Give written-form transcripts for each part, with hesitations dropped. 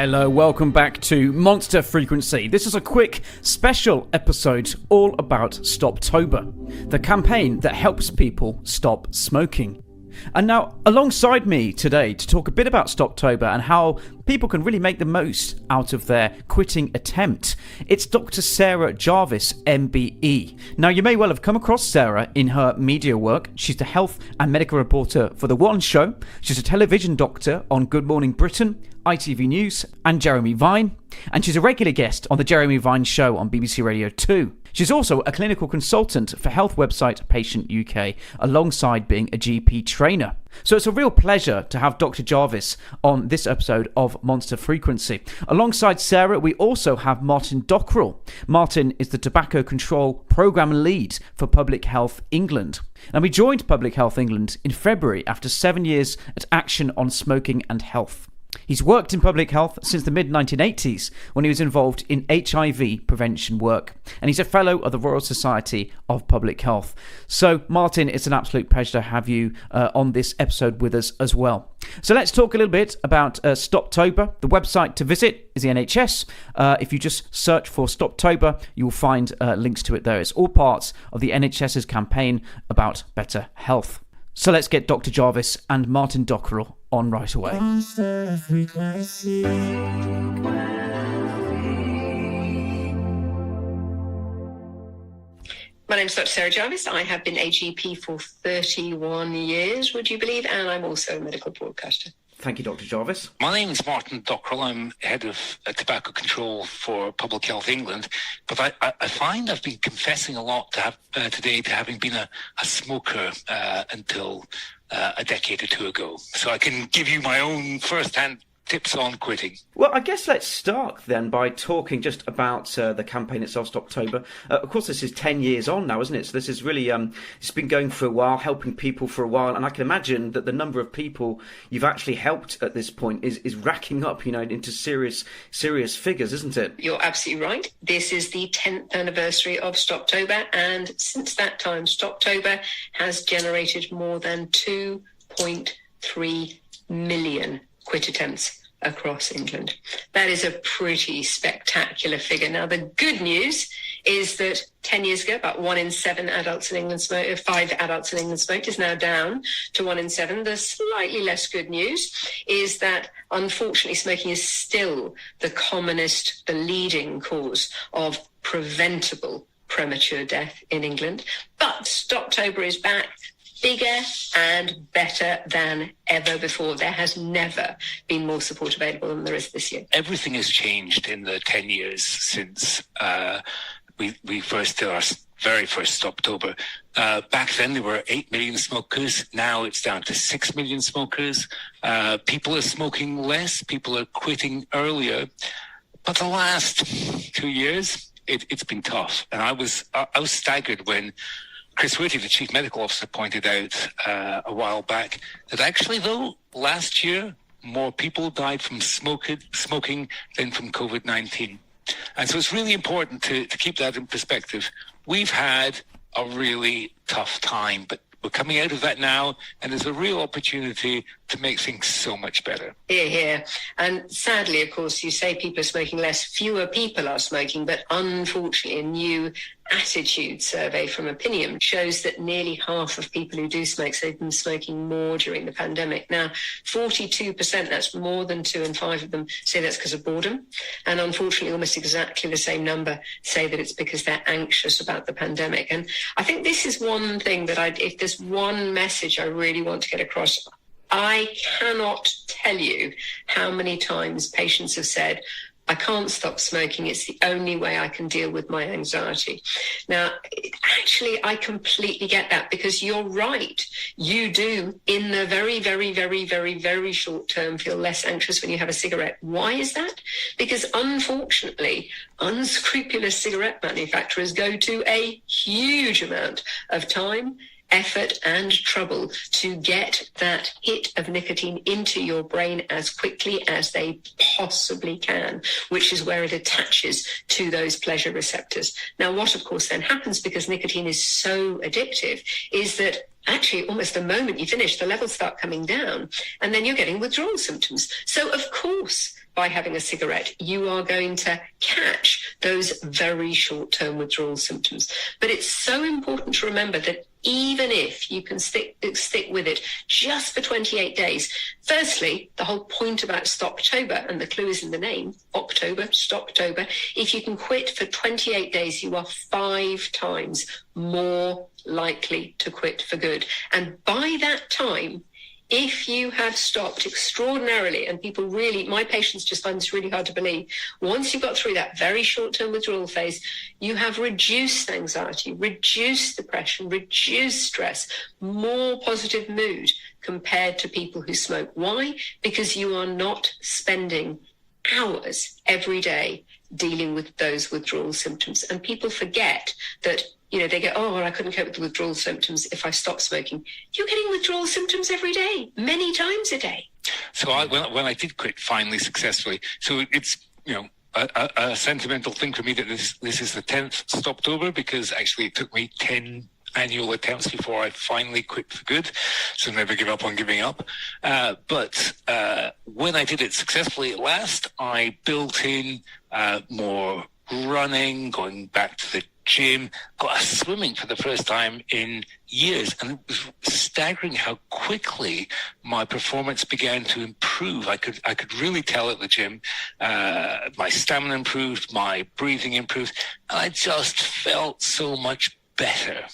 Hello, welcome back to Monster Frequency. This is a quick special episode all about STOPTOBER, the campaign that helps people stop smoking. And now, alongside me today to talk a bit about STOPTOBER and how people can really make the most out of their quitting attempt, it's Dr. Sarah Jarvis MBE. Now, you may well have come across Sarah in her media work. She's the health and medical reporter for The One Show. She's a television doctor on Good Morning Britain, ITV News and Jeremy Vine. And she's a regular guest on The Jeremy Vine Show on BBC Radio 2. She's also a clinical consultant for health website Patient UK, alongside being a GP trainer. So it's a real pleasure to have Dr. Jarvis on this episode of Monster Frequency. Alongside Sarah, we also have Martin Dockrell. Martin is the Tobacco Control Programme Lead for Public Health England. And we joined Public Health England in February after 7 years at Action on Smoking and Health. He's worked in public health since the mid-1980s when he was involved in HIV prevention work. And he's a fellow of the Royal Society of Public Health. So, Martin, it's an absolute pleasure to have you on this episode with us as well. So let's talk a little bit about STOPTOBER. The website to visit is the NHS. If you just search for STOPTOBER, you will find links to it there. It's all parts of the NHS's campaign about better health. So let's get Dr. Jarvis and Martin Dockrell on right away. My name is Dr. Sarah Jarvis. I have been a GP for 31 years, would you believe? And I'm also a medical broadcaster. Thank you, Dr. Jarvis. My name is Martin Dockrell. I'm head of tobacco control for Public Health England. But I find I've been confessing a lot today to having been a smoker until a decade or two ago. So I can give you my own first-hand tips on quitting. Well, I guess let's start then by talking just about the campaign itself, STOPTOBER. Of course, this is 10 years on now, isn't it? So this is really, it's been going for a while, helping people for a while. And I can imagine that the number of people you've actually helped at this point is racking up, into serious figures, isn't it? You're absolutely right. This is the 10th anniversary of STOPTOBER. And since that time, STOPTOBER has generated more than 2.3 million quit attempts across England. That is a pretty spectacular figure. Now, the good news is that 10 years ago, about 1 in 7 adults in England smoked, 5 adults in England smoked, is now down to 1 in 7. The slightly less good news is that, unfortunately, smoking is still the commonest, the leading cause of preventable premature death in England. But STOPTOBER is back, bigger and better than ever before. There has never been more support available than there is this year. Everything has changed in the 10 years since we first did our very first STOPTOBER. Back then there were 8 million smokers. Now it's down to 6 million smokers. People are smoking less. People are quitting earlier. But the last 2 years, it's been tough. And I was staggered when Chris Whitty, the Chief Medical Officer, pointed out a while back that actually, though, last year, more people died from smoking than from COVID-19. And so it's really important to keep that in perspective. We've had a really tough time, but we're coming out of that now, and there's a real opportunity to make things so much better. Hear, hear. And sadly, of course, you say people are smoking less, fewer people are smoking, but unfortunately a new attitude survey from Opinion shows that nearly half of people who do smoke say they've been smoking more during the pandemic. Now, 42%, that's more than 2 in 5 of them, say that's because of boredom. And unfortunately, almost exactly the same number say that it's because they're anxious about the pandemic. And I think this is one thing that if there's one message I really want to get across, I cannot tell you how many times patients have said, I can't stop smoking. It's the only way I can deal with my anxiety. Now, actually, I completely get that, because you're right. You do, in the very, very, very, very, very short term, feel less anxious when you have a cigarette. Why is that? Because unfortunately, unscrupulous cigarette manufacturers go to a huge amount of time, effort and trouble to get that hit of nicotine into your brain as quickly as they possibly can, which is where it attaches to those pleasure receptors. Now, what of course then happens, because nicotine is so addictive, is that actually almost the moment you finish, the levels start coming down, and then you're getting withdrawal symptoms. So of course, by having a cigarette, you are going to catch those very short-term withdrawal symptoms. But it's so important to remember that even if you can stick with it just for 28 days, firstly, the whole point about Stoptober, and the clue is in the name, October, Stoptober, if you can quit for 28 days, you are 5 times more likely to quit for good. And by that time, if you have stopped extraordinarily, and people really, my patients just find this really hard to believe, once you've got through that very short-term withdrawal phase, you have reduced anxiety, reduced depression, reduced stress, more positive mood compared to people who smoke. Why? Because you are not spending hours every day dealing with those withdrawal symptoms. And people forget that, you know, they go, oh, well, I couldn't cope with the withdrawal symptoms if I stopped smoking. You're getting withdrawal symptoms every day, many times a day. So when I did quit finally successfully, so it's, you know, a sentimental thing for me that this is the 10th Stoptober, because actually it took me 10 annual attempts before I finally quit for good. So never give up on giving up. But when I did it successfully at last, I built in more running, going back to the gym, got swimming for the first time in years. And it was staggering how quickly my performance began to improve. I could really tell at the gym, my stamina improved, my breathing improved, and I just felt so much better.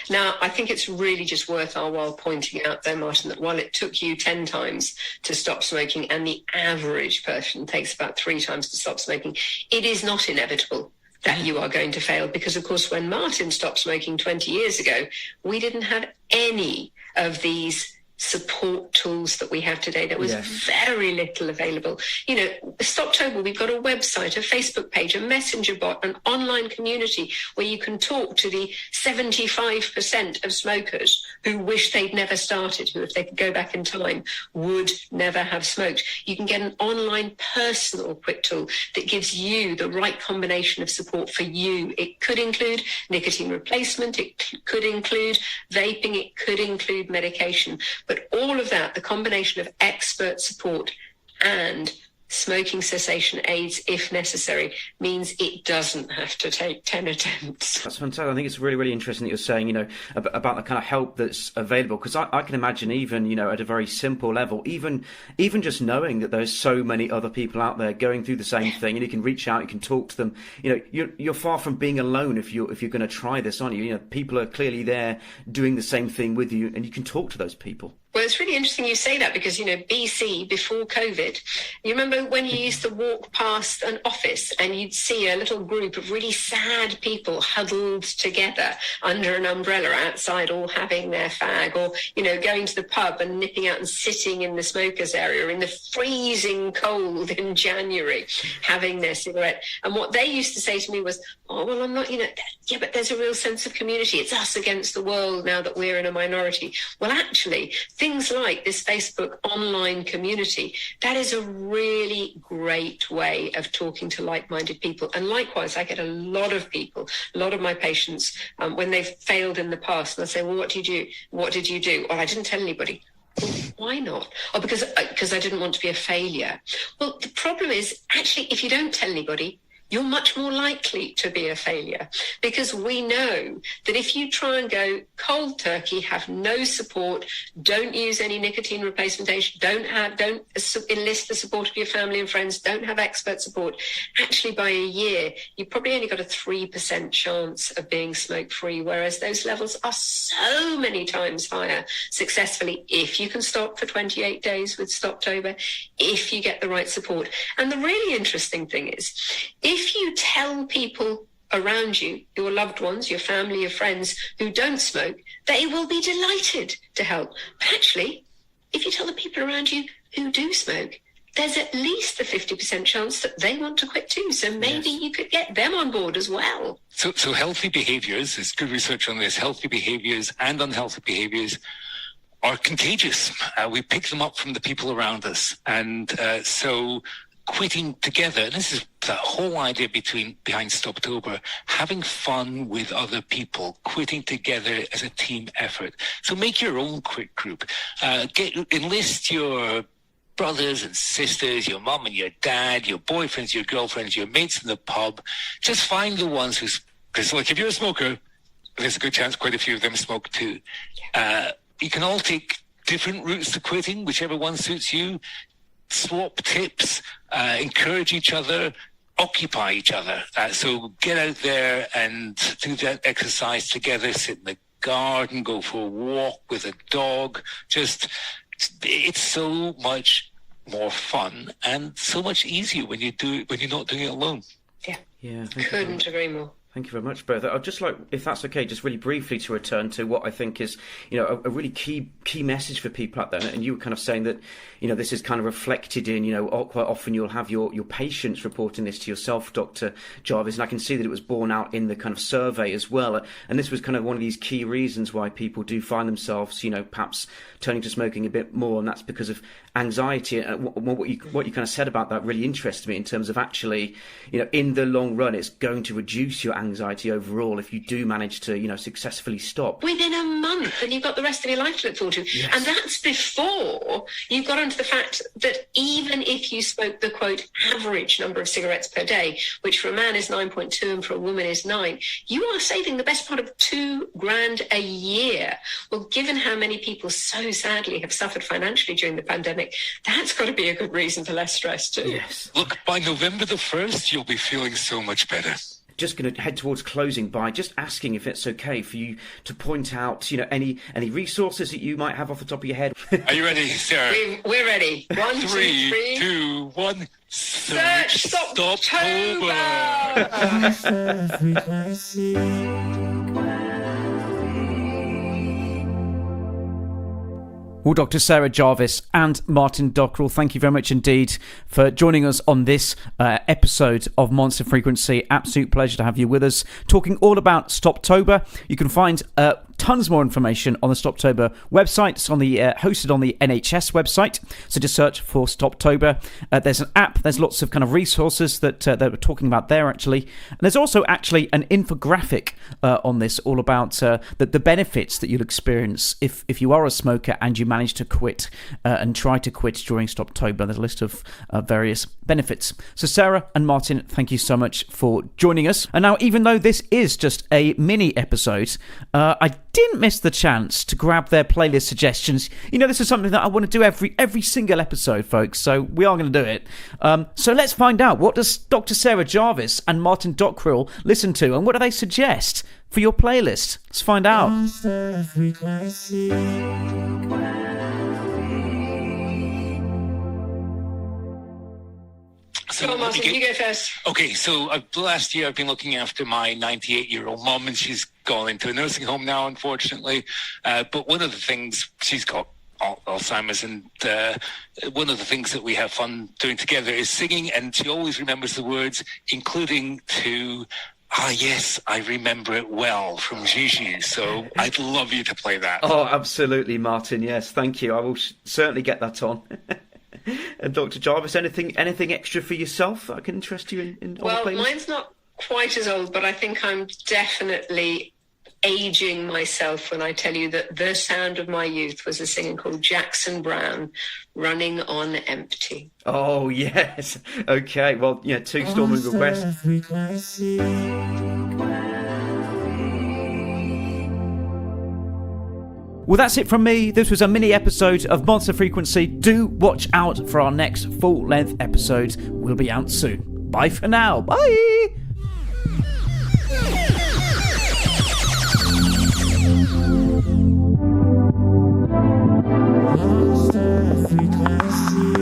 Now, I think it's really just worth our while pointing out there, Martin, that while it took you 10 times to stop smoking and the average person takes about 3 times to stop smoking, it is not inevitable that you are going to fail, because, of course, when Martin stopped smoking 20 years ago, we didn't have any of these support tools that we have today. There was very little available. You know, Stoptober, we've got a website, a Facebook page, a messenger bot, an online community where you can talk to the 75% of smokers who wish they'd never started, who, if they could go back in time, would never have smoked. You can get an online personal quick tool that gives you the right combination of support for you. It could include nicotine replacement, it could include vaping, it could include medication. But all of that, the combination of expert support and smoking cessation aids, if necessary, means it doesn't have to take 10 attempts. That's fantastic. I think it's really, really interesting that you're saying, you know, about the kind of help that's available, because I can imagine, even, you know, at a very simple level, even just knowing that there's so many other people out there going through the same thing, and you can reach out, you can talk to them. You know, you're far from being alone if you're going to try this, aren't you? You know, people are clearly there doing the same thing with you, and you can talk to those people. Well, it's really interesting you say that, because, you know, BC, before COVID, you remember when you used to walk past an office and you'd see a little group of really sad people huddled together under an umbrella outside, all having their fag, or, you know, going to the pub and nipping out and sitting in the smokers area in the freezing cold in January, having their cigarette. And what they used to say to me was, oh, well, I'm not, you know, yeah, but there's a real sense of community. It's us against the world now that we're in a minority. Well, actually, things like this Facebook online community, that is a really great way of talking to like-minded people. And likewise, I get a lot of people, a lot of my patients, when they've failed in the past, and I say, well, what did you do? What did you do? Well, I didn't tell anybody. Well, why not? Oh, because I didn't want to be a failure. Well, the problem is, actually, if you don't tell anybody, you're much more likely to be a failure, because we know that if you try and go cold turkey, have no support, don't use any nicotine replacement agent, don't enlist the support of your family and friends, don't have expert support, actually by a year, you've probably only got a 3% chance of being smoke-free, whereas those levels are so many times higher successfully if you can stop for 28 days with Stoptober, if you get the right support. And the really interesting thing is, if you tell people around you, your loved ones, your family, your friends who don't smoke, they will be delighted to help. But actually, if you tell the people around you who do smoke, there's at least the 50% chance that they want to quit too. So maybe you could get them on board as well. So healthy behaviors, there's good research on this, healthy behaviors and unhealthy behaviors are contagious. We pick them up from the people around us. And so quitting together, and this is the whole idea behind Stoptober, having fun with other people, quitting together as a team effort. So make your own quit group. Enlist your brothers and sisters, your mum and your dad, your boyfriends, your girlfriends, your mates in the pub. Just find the ones because like if you're a smoker, there's a good chance quite a few of them smoke too. You can all take different routes to quitting, whichever one suits you. Swap tips, encourage each other, occupy each other. So get out there and do that exercise together, sit in the garden, go for a walk with a dog. It's so much more fun and so much easier when you're not doing it alone. Yeah. Couldn't agree more. Thank you very much, both. I'd just like, if that's okay, just really briefly to return to what I think is, a really key message for people out there. And you were kind of saying that, this is kind of reflected in, quite often you'll have your patients reporting this to yourself, Dr. Jarvis, and I can see that it was borne out in the kind of survey as well. And this was kind of one of these key reasons why people do find themselves, perhaps turning to smoking a bit more, and that's because of anxiety. What you kind of said about that really interested me in terms of actually, in the long run, it's going to reduce your anxiety overall if you do manage to, successfully stop. Within a month, and you've got the rest of your life to look forward to. Yes. And that's before you've got onto the fact that even if you smoke the, quote, average number of cigarettes per day, which for a man is 9.2 and for a woman is 9, you are saving the best part of $2,000 a year. Well, given how many people so sadly have suffered financially during the pandemic, that's got to be a good reason for less stress too. Yes. Look, by November the 1st, you'll be feeling so much better. Just going to head towards closing by just asking if it's okay for you to point out, any resources that you might have off the top of your head. Are you ready, Sarah? We're ready. 1, 2, 3, 2, 1. Search Stoptober. Well, Dr. Sarah Jarvis and Martin Dockrell, thank you very much indeed for joining us on this episode of Monster Frequency. Absolute pleasure to have you with us, talking all about Stoptober. You can find tons more information on the Stoptober website. It's on the hosted on the NHS website, so just search for Stoptober. There's an app. There's lots of kind of resources that we're talking about there, actually. And there's also actually an infographic on this, all about the benefits that you'll experience if you are a smoker and you manage to quit and try to quit during Stoptober. There's a list of various benefits. So Sarah and Martin, thank you so much for joining us. And now, even though this is just a mini episode, I didn't miss the chance to grab their playlist suggestions. This is something that I want to do every single episode, folks, so we are going to do it. So let's find out, what does Dr. Sarah Jarvis and Martin Dockrell listen to, and what do they suggest for your playlist? Let's find out. So, come on, Martin, you go first. Okay, so last year I've been looking after my 98-year-old mum, and she's gone into a nursing home now, unfortunately. But one of the things, she's got Alzheimer's, and one of the things that we have fun doing together is singing, and she always remembers the words, including to yes, I remember it well, from Gigi. So I'd love you to play that. Oh, absolutely, Martin. Yes, thank you. I will certainly get that on. And Dr. Jarvis, anything extra for yourself that can interest you in Well, mine's not quite as old, but I think I'm definitely aging myself when I tell you that the sound of my youth was a singer called Jackson Browne, Running on Empty. Oh, yes. Okay, well, 2 storming requests. Well, that's it from me. This was a mini episode of Monster Frequency. Do watch out for our next full-length episode. We'll be out soon. Bye for now. Bye! Monster Frequency.